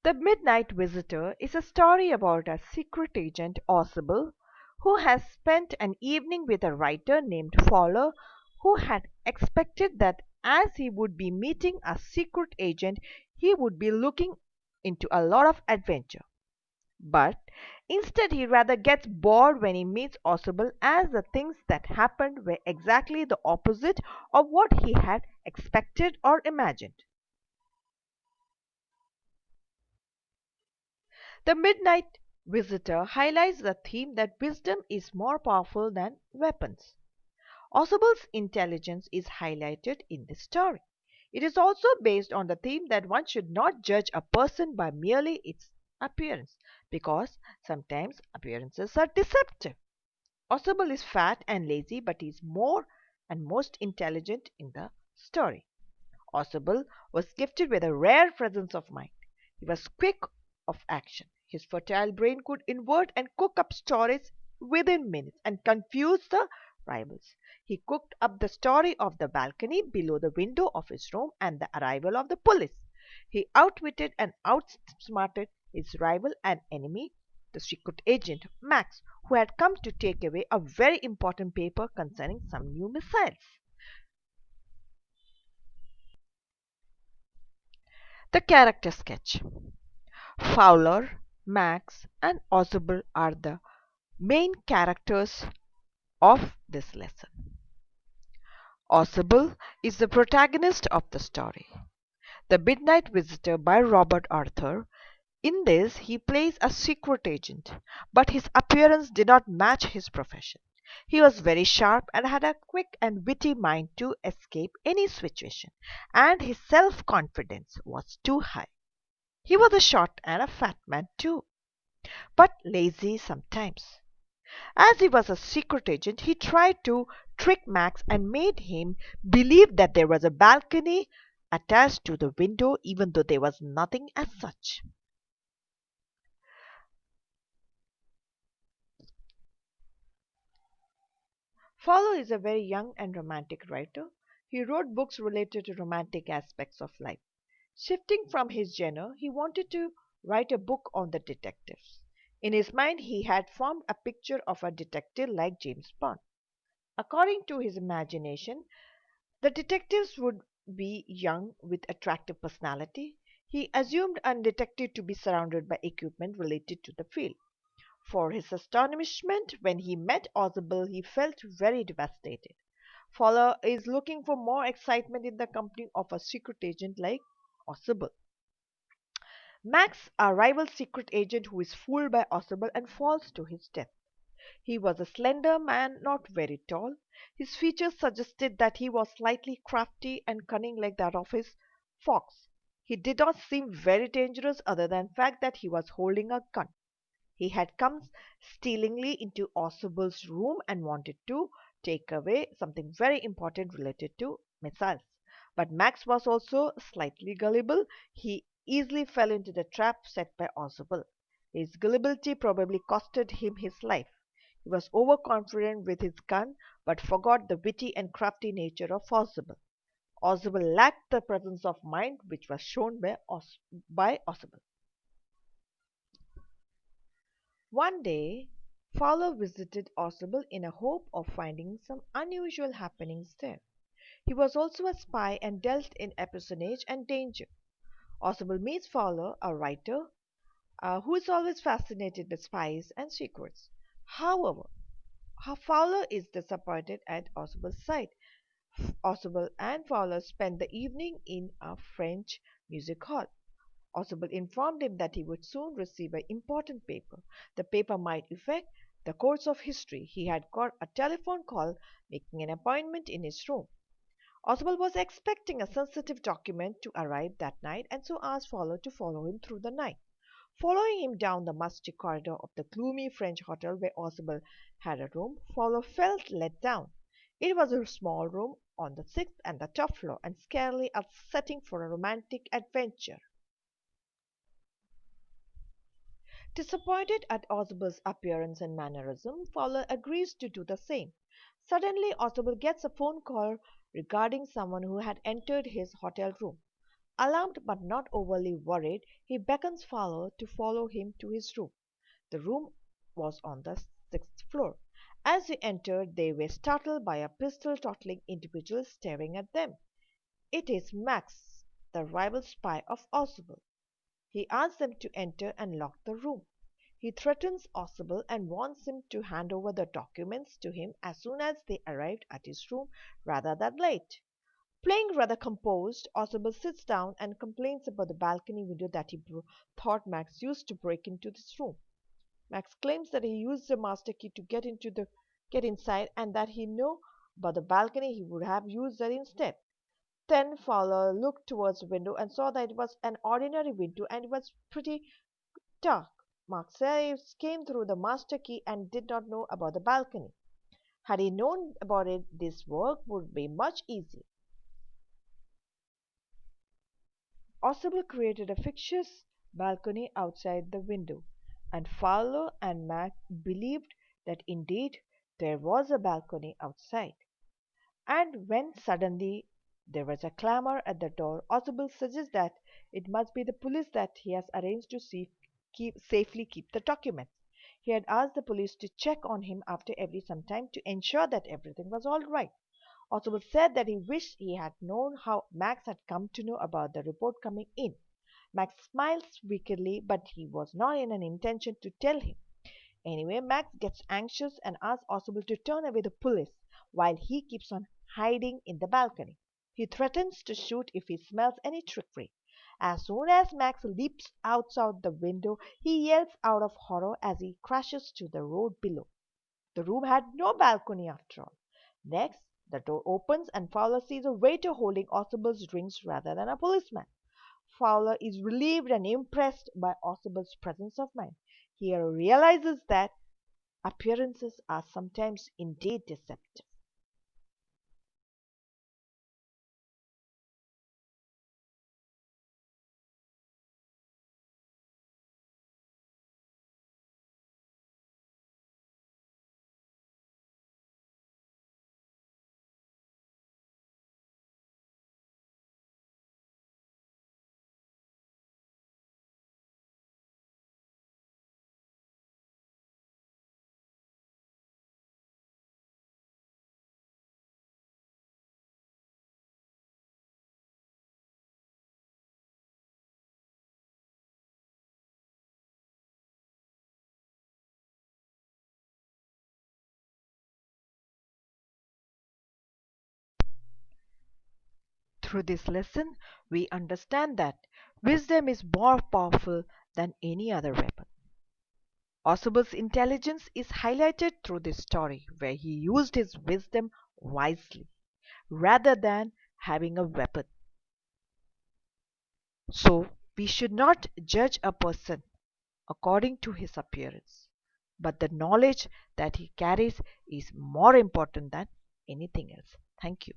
The Midnight Visitor is a story about a secret agent, Ausable, who has spent an evening with a writer named Fowler, who had expected that as he would be meeting a secret agent, he would be looking into a lot of adventure. But instead, he rather gets bored when he meets Ausable, as the things that happened were exactly the opposite of what he had expected or imagined. The Midnight Visitor highlights the theme that wisdom is more powerful than weapons. Ausable's intelligence is highlighted in this story. It is also based on the theme that one should not judge a person by merely its appearance, because sometimes appearances are deceptive. Ausable is fat and lazy, but he is more and most intelligent in the story. Ausable was gifted with a rare presence of mind. He was quick of action. His fertile brain could invert and cook up stories within minutes and confuse the rivals. He cooked up the story of the balcony below the window of his room and the arrival of the police. He outwitted and outsmarted his rival and enemy, the secret agent Max, who had come to take away a very important paper concerning some new missiles. The character sketch. Fowler, Max, and Ausable are the main characters of this lesson. Ausable is the protagonist of the story. The Midnight Visitor by Robert Arthur. In this, he plays a secret agent, but his appearance did not match his profession. He was very sharp and had a quick and witty mind to escape any situation, and his self-confidence was too high. He was a short and a fat man too, but lazy sometimes. As he was a secret agent, he tried to trick Max and made him believe that there was a balcony attached to the window, even though there was nothing as such. Fowler is a very young and romantic writer. He wrote books related to romantic aspects of life. Shifting from his genre, he wanted to write a book on the detectives. In his mind, he had formed a picture of a detective like James Bond. According to his imagination, the detectives would be young with attractive personality. He assumed a detective to be surrounded by equipment related to the field. For his astonishment, when he met Ausable, he felt very devastated. Fowler is looking for more excitement in the company of a secret agent like Ausable. Max, a rival secret agent who is fooled by Ausable and falls to his death. He was a slender man, not very tall. His features suggested that he was slightly crafty and cunning like that of his fox. He did not seem very dangerous other than the fact that he was holding a gun. He had come stealingly into Ausable's room and wanted to take away something very important related to missiles. But Max was also slightly gullible. He easily fell into the trap set by Ausable. His gullibility probably costed him his life. He was overconfident with his gun, but forgot the witty and crafty nature of Ausable. Ausable lacked the presence of mind which was shown by Ausable. One day, Fowler visited Ausable in a hope of finding some unusual happenings there. He was also a spy and dealt in espionage and danger. Ausable meets Fowler, a writer who is always fascinated with spies and secrets. However, Fowler is disappointed at Ausable's sight. Ausable and Fowler spend the evening in a French music hall. Ausable informed him that he would soon receive an important paper. The paper might affect the course of history. He had got a telephone call making an appointment in his room. Ausable was expecting a sensitive document to arrive that night and so asked Fowler to follow him through the night. Following him down the musty corridor of the gloomy French hotel where Ausable had a room, Fowler felt let down. It was a small room on the sixth and the top floor and scarcely a setting for a romantic adventure. Disappointed at Ausable's appearance and mannerism, Fowler agrees to do the same. Suddenly, Ausable gets a phone call regarding someone who had entered his hotel room. Alarmed but not overly worried, he beckons Fowler to follow him to his room. The room was on the sixth floor. As they entered, they were startled by a pistol-toting individual staring at them. It is Max, the rival spy of Ausable. He asks them to enter and lock the room. He threatens Ausable and wants him to hand over the documents to him as soon as they arrived at his room rather than late. Playing rather composed, Ausable sits down and complains about the balcony window that he thought Max used to break into this room. Max claims that he used the master key to get inside and that he knew about the balcony he would have used that instead. Then Fowler looked towards the window and saw that it was an ordinary window and it was pretty dark. Max said he came through the master key and did not know about the balcony. Had he known about it, this work would be much easier. Ausable created a fictitious balcony outside the window, and Fowler and Mac believed that indeed there was a balcony outside. And when suddenly there was a clamor at the door, Ausable suggests that it must be the police that he has arranged to safely keep the documents. He had asked the police to check on him after every some time to ensure that everything was all right. Ausable said that he wished he had known how Max had come to know about the report coming in. Max smiles wickedly, but he was not in an intention to tell him. Anyway, Max gets anxious and asks Ausable to turn away the police while he keeps on hiding in the balcony. He threatens to shoot if he smells any trickery. As soon as Max leaps outside the window, he yells out of horror as he crashes to the road below. The room had no balcony after all. Next, the door opens and Fowler sees a waiter holding Ausable's drinks rather than a policeman. Fowler is relieved and impressed by Ausable's presence of mind. He realizes that appearances are sometimes indeed deceptive. Through this lesson, we understand that wisdom is more powerful than any other weapon. Ausuble's intelligence is highlighted through this story, where he used his wisdom wisely rather than having a weapon. So, we should not judge a person according to his appearance, but the knowledge that he carries is more important than anything else. Thank you.